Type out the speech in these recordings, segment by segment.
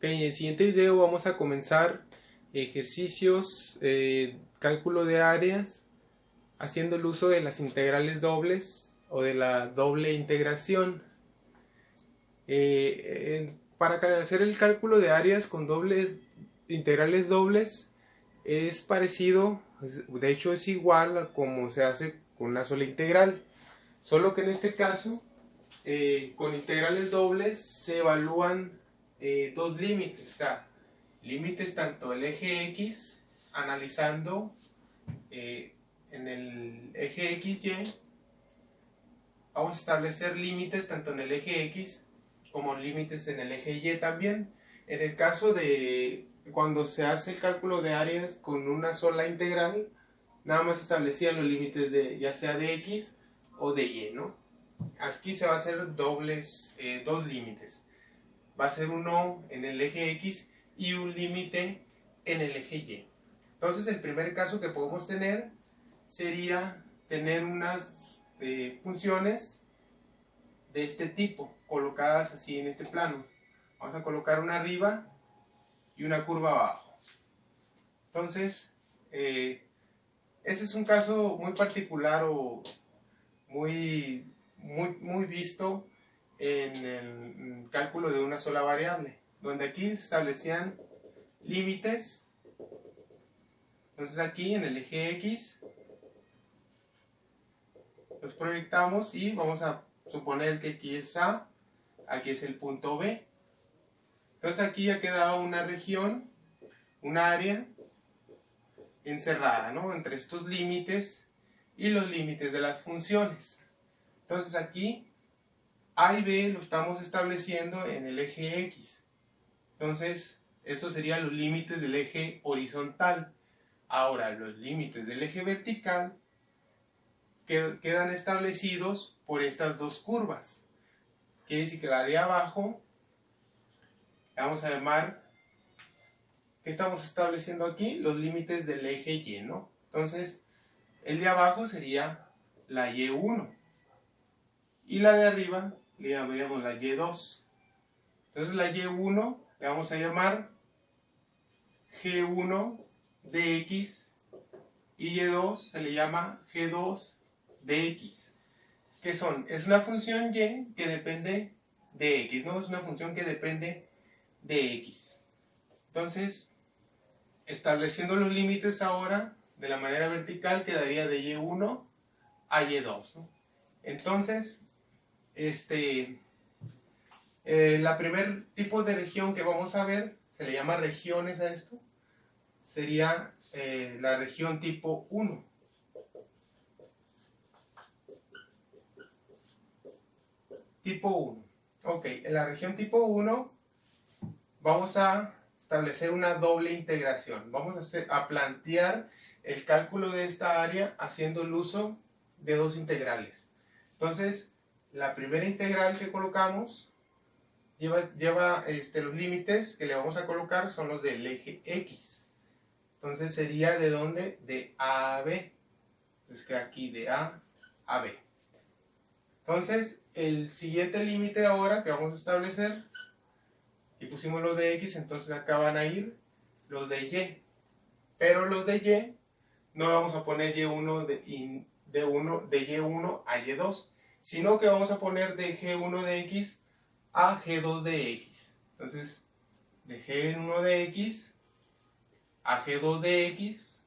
En el siguiente video vamos a comenzar ejercicios, cálculo de áreas, haciendo el uso de las integrales dobles o de la doble integración. Para hacer el cálculo de áreas con integrales dobles es parecido, de hecho es igual a como se hace con una sola integral, solo que en este caso con integrales dobles se evalúan dos límites, o sea, límites tanto el eje X, analizando en el eje XY, vamos a establecer límites tanto en el eje X como límites en el eje Y también. En el caso de cuando se hace el cálculo de áreas con una sola integral, nada más establecían los límites de ya sea de X o de Y, ¿no? Aquí se va a hacer dos límites. Va a ser uno en el eje X y un límite en el eje Y. Entonces el primer caso que podemos tener sería tener unas funciones de este tipo colocadas así en este plano. Vamos a colocar una arriba y una curva abajo. Entonces ese es un caso muy particular o muy visto en el cálculo de una sola variable, donde aquí se establecían límites. Entonces aquí en el eje X los proyectamos y vamos a suponer que aquí es A, aquí es el punto B. Entonces aquí ya quedaba una región, una área encerrada, ¿no?, entre estos límites y los límites de las funciones. Entonces aquí A y B lo estamos estableciendo en el eje X. Entonces estos serían los límites del eje horizontal. Ahora los límites del eje vertical quedan establecidos por estas dos curvas. Quiere decir que la de abajo, vamos a llamar, ¿qué estamos estableciendo aquí? Los límites del eje Y, ¿no? Entonces el de abajo sería la Y1 y la de arriba le llamaríamos la Y2. Entonces la Y1 le vamos a llamar G1 de X y Y2 se le llama G2 de X. ¿Qué son? Es una función Y que depende de X, ¿no? Es una función que depende de X. Entonces, estableciendo los límites ahora de la manera vertical, quedaría de Y1 a Y2, ¿no? Entonces, la primer tipo de región que vamos a ver, se le llama regiones a esto, sería la región tipo 1. Tipo 1. Ok, en la región tipo 1 vamos a establecer una doble integración. Vamos a plantear el cálculo de esta área haciendo el uso de dos integrales. Entonces, la primera integral que colocamos lleva los límites que le vamos a colocar son los del eje X. Entonces sería de dónde? De A a B. Entonces queda aquí de A a B. Entonces el siguiente límite ahora que vamos a establecer, y pusimos los de X, entonces acá van a ir los de Y. Pero los de Y no vamos a poner Y1 de Y1 a Y2, sino que vamos a poner de G1 de X a G2 de X. Entonces de G1 de X a G2 de X.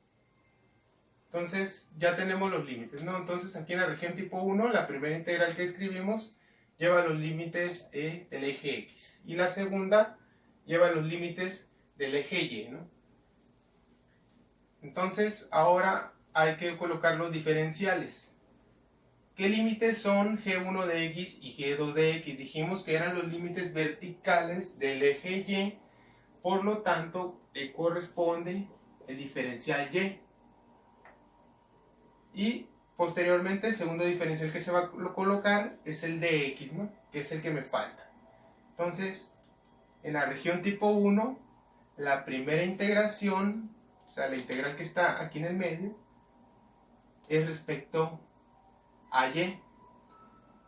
Entonces ya tenemos los límites, ¿no? Entonces aquí en la región tipo 1, la primera integral que escribimos lleva los límites del eje X. Y la segunda lleva los límites del eje Y, ¿no? Entonces ahora hay que colocar los diferenciales. ¿Qué límites son G1 de X y G2 de X? Dijimos que eran los límites verticales del eje Y, por lo tanto le corresponde el diferencial Y. Y posteriormente el segundo diferencial que se va a colocar es el de X, ¿no?, que es el que me falta. Entonces, en la región tipo 1, la primera integración, o sea, la integral que está aquí en el medio, es respecto a Y.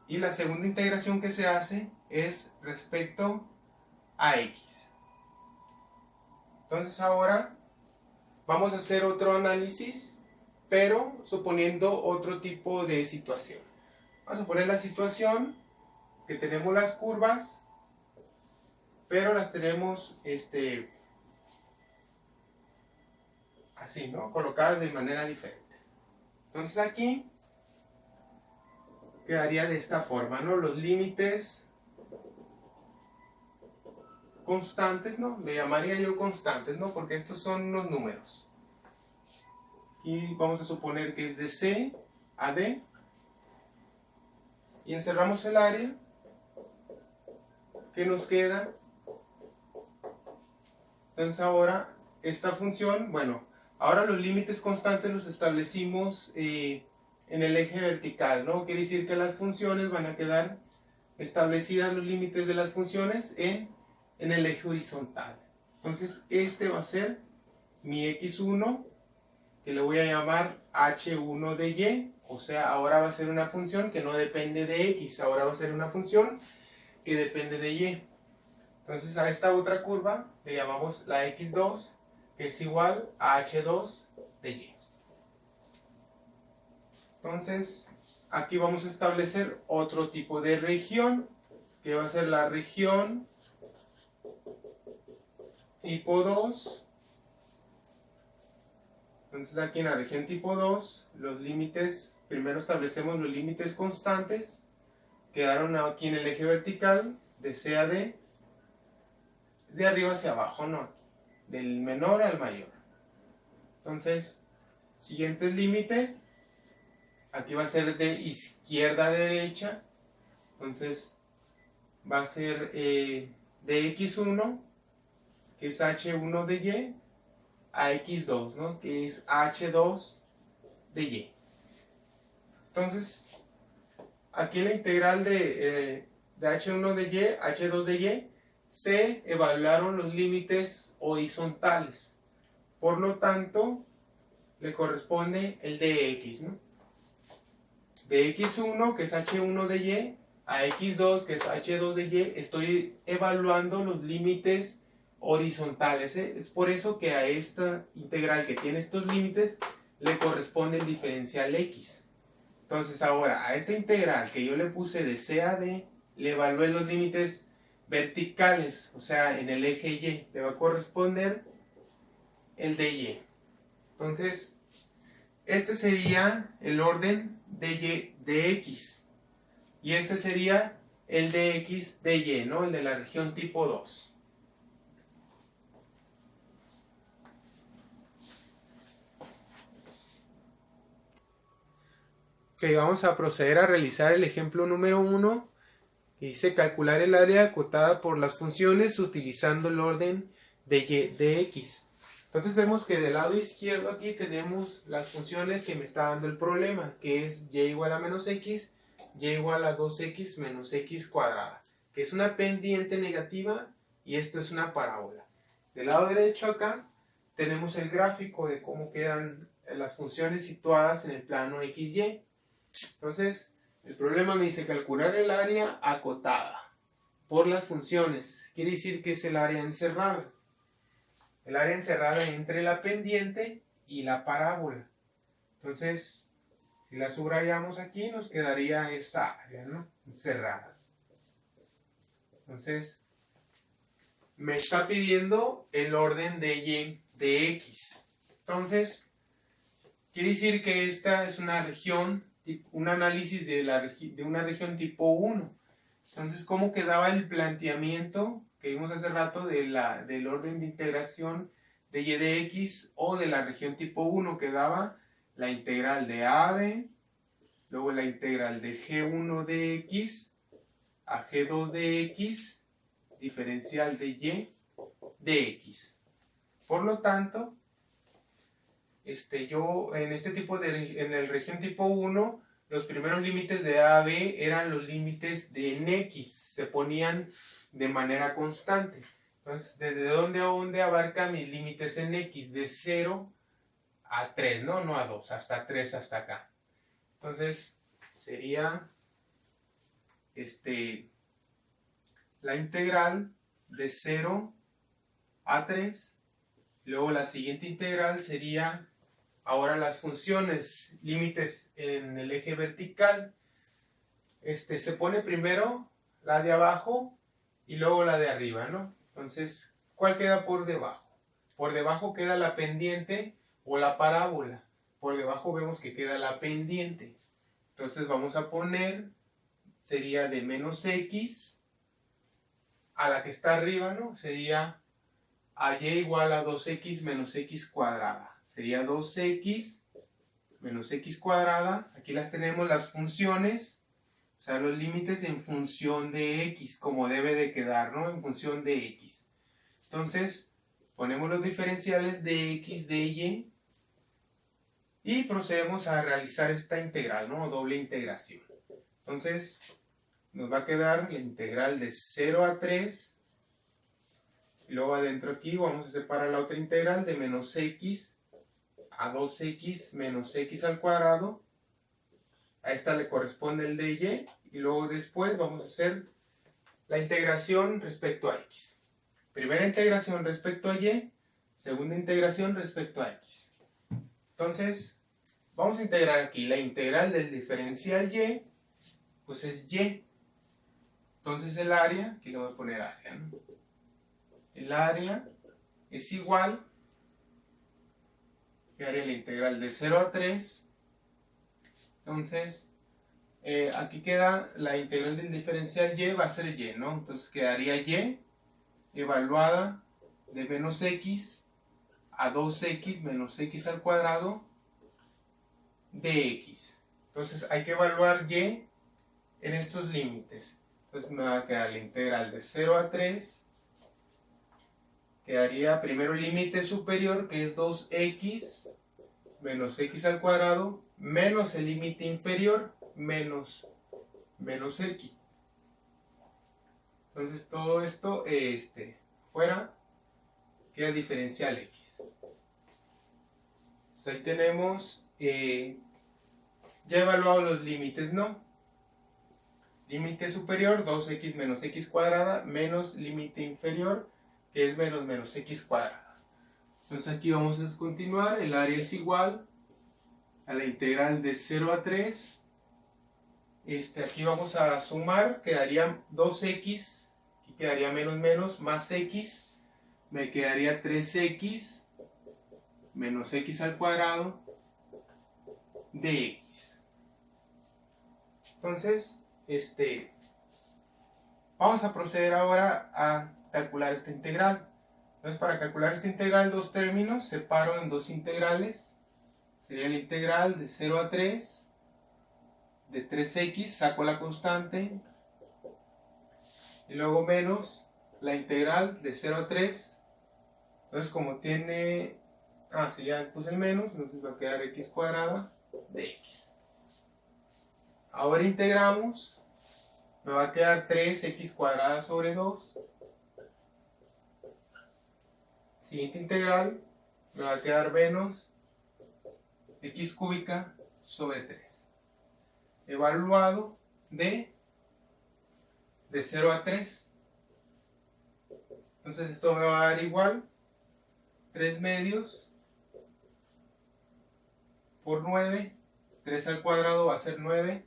Y la segunda integración que se hace es respecto a X. Entonces ahora vamos a hacer otro análisis, pero suponiendo otro tipo de situación. Vamos a poner la situación que tenemos las curvas, pero las tenemos así, ¿no? Colocadas de manera diferente. Entonces aquí quedaría de esta forma, ¿no? Los límites constantes, ¿no? Le llamaría yo constantes, ¿no? Porque estos son unos números. Y vamos a suponer que es de C a D. Y encerramos el área. ¿Qué nos queda? Entonces ahora esta función, bueno, ahora los límites constantes los establecimos en el eje vertical, ¿no? Quiere decir que las funciones van a quedar establecidas, los límites de las funciones en el eje horizontal. Entonces este va a ser mi x1, que le voy a llamar h1 de y, o sea, ahora va a ser una función que no depende de x, ahora va a ser una función que depende de y. Entonces a esta otra curva le llamamos la x2, que es igual a h2 de y. Entonces aquí vamos a establecer otro tipo de región, que va a ser la región tipo 2. Entonces aquí en la región tipo 2, los límites, primero establecemos los límites constantes, quedaron aquí en el eje vertical, de C a D, de arriba hacia abajo, ¿no? Del menor al mayor. Entonces, siguiente límite, aquí va a ser de izquierda a derecha, entonces va a ser de x1, que es h1 de y, a x2, ¿no? Que es h2 de y. Entonces, aquí en la integral de h1 de y, h2 de y, se evaluaron los límites horizontales. Por lo tanto, le corresponde el de x, ¿no? De x1, que es h1 de y, a x2, que es h2 de y, estoy evaluando los límites horizontales, ¿eh? Es por eso que a esta integral que tiene estos límites le corresponde el diferencial x. Entonces ahora, a esta integral que yo le puse de C a D, le evalué los límites verticales, o sea, en el eje Y, le va a corresponder el de Y. Entonces, este sería el orden de Y de X. Y este sería el de X de Y, ¿no? El de la región tipo 2. Ok, vamos a proceder a realizar el ejemplo número 1, que dice calcular el área acotada por las funciones utilizando el orden de y de x. Entonces vemos que del lado izquierdo aquí tenemos las funciones que me está dando el problema, que es y igual a menos x, y igual a 2x menos x cuadrada, que es una pendiente negativa y esto es una parábola. Del lado derecho acá tenemos el gráfico de cómo quedan las funciones situadas en el plano xy. Entonces, el problema me dice calcular el área acotada por las funciones. Quiere decir que es el área encerrada. El área encerrada entre la pendiente y la parábola. Entonces, si la subrayamos aquí, nos quedaría esta área, ¿no? Encerrada. Entonces, me está pidiendo el orden de y de x. Entonces, quiere decir que esta es una región, un análisis de una región tipo 1. Entonces, ¿cómo quedaba el planteamiento que vimos hace rato del orden de integración de y de x o de la región tipo 1? Quedaba la integral de a a b, luego la integral de g1 de x a g2 de x, diferencial de y de x. Por lo tanto, yo en este tipo en el región tipo 1, los primeros límites de A a B eran los límites de en X, se ponían de manera constante. Entonces, ¿desde dónde a dónde abarca mis límites en X? De 0 a 3, ¿no? No a 2, hasta 3 hasta acá. Entonces, sería la integral de 0 a 3 Luego la siguiente integral sería ahora las funciones, límites en el eje vertical. Se pone primero la de abajo y luego la de arriba, ¿no? Entonces, ¿cuál queda por debajo? Por debajo queda la pendiente o la parábola. Por debajo vemos que queda la pendiente. Entonces vamos a poner, sería de menos x a la que está arriba, ¿no? Sería a y igual a 2x menos x cuadrada. Sería 2x menos x cuadrada. Aquí las tenemos las funciones, o sea, los límites en función de x, como debe de quedar, ¿no? En función de x. Entonces, ponemos los diferenciales de x, de y, y procedemos a realizar esta integral, ¿no? Doble integración. Entonces, nos va a quedar la integral de 0 a 3. Y luego adentro aquí vamos a separar la otra integral de menos x a 2x menos x al cuadrado. A esta le corresponde el de y. Y luego después vamos a hacer la integración respecto a x. Primera integración respecto a y. Segunda integración respecto a x. Entonces, vamos a integrar aquí la integral del diferencial y. Pues es y. Entonces el área, aquí le voy a poner área, ¿no? El área es igual, que haría la integral de 0 a 3. Entonces, aquí queda la integral del diferencial y, va a ser y, ¿no? Entonces quedaría y evaluada de menos x a 2x menos x al cuadrado de x. Entonces hay que evaluar y en estos límites. Entonces me va a quedar la integral de 0 a 3. Quedaría primero el límite superior, que es 2x menos x al cuadrado, menos el límite inferior, menos x. Entonces todo esto fuera, queda diferencial x. Entonces ahí tenemos, ya evaluado los límites, ¿no? Límite superior, 2x menos x cuadrada, menos límite inferior, que es menos x cuadrada. Entonces aquí vamos a continuar, el área es igual a la integral de 0 a 3. Aquí vamos a sumar, quedaría 2x, aquí quedaría menos, más x, me quedaría 3x menos x al cuadrado de x. Entonces, vamos a proceder ahora a calcular esta integral. Entonces, para calcular esta integral, dos términos, separo en dos integrales. Sería la integral de 0 a 3 de 3x, saco la constante, y luego menos la integral de 0 a 3. Entonces, como tiene, si ya puse el menos, entonces va a quedar x cuadrada de x. Ahora integramos, me va a quedar 3x cuadrada sobre 2. Siguiente integral, me va a quedar menos x cúbica sobre 3. Evaluado de 0 a 3. Entonces esto me va a dar igual 3 medios por 9. 3 al cuadrado va a ser 9.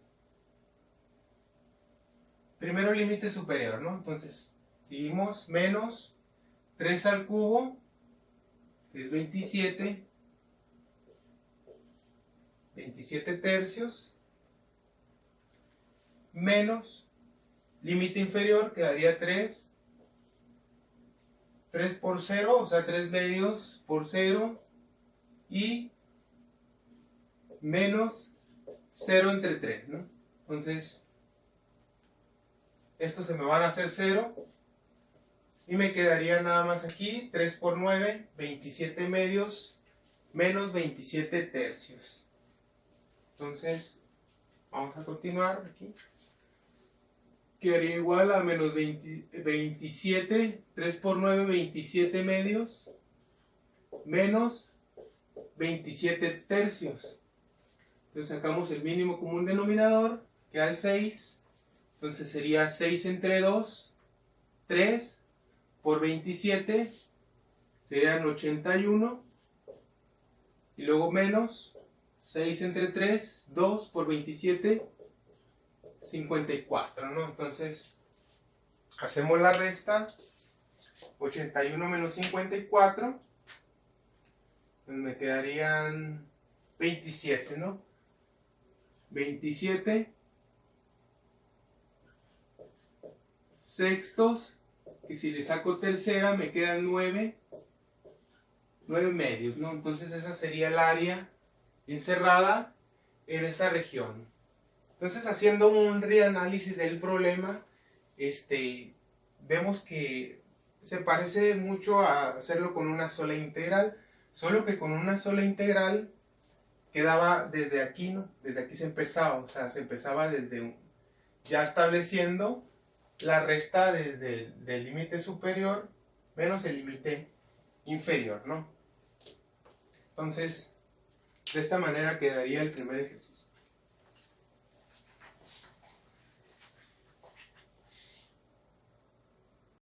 Primero límite superior, ¿no? Entonces seguimos menos 3 al cubo, que es 27 tercios, menos límite inferior, quedaría 3 por 0, o sea 3 medios por 0, y menos 0 entre 3, ¿no? Entonces estos se me van a hacer 0 y me quedaría nada más aquí 3 por 9, 27 medios menos 27 tercios. Entonces vamos a continuar aquí. Quedaría igual a menos 27, 3 por 9, 27 medios, menos 27 tercios. Entonces sacamos el mínimo común denominador, queda el 6. Entonces sería 6 entre 2, 3 por 27, serían 81 y luego menos 6 entre 3, 2 por 27, 54, ¿no? Entonces hacemos la resta, 81 menos 54, pues me quedarían 27, ¿no? 27 sextos, que si le saco tercera me quedan 9 medios, ¿no? Entonces esa sería el área encerrada en esa región. Entonces, haciendo un reanálisis del problema, vemos que se parece mucho a hacerlo con una sola integral, solo que con una sola integral quedaba desde aquí, ¿no? Desde aquí se empezaba, o sea, se empezaba desde ya estableciendo la resta desde el límite superior menos el límite inferior, ¿no? Entonces, de esta manera quedaría el primer ejercicio.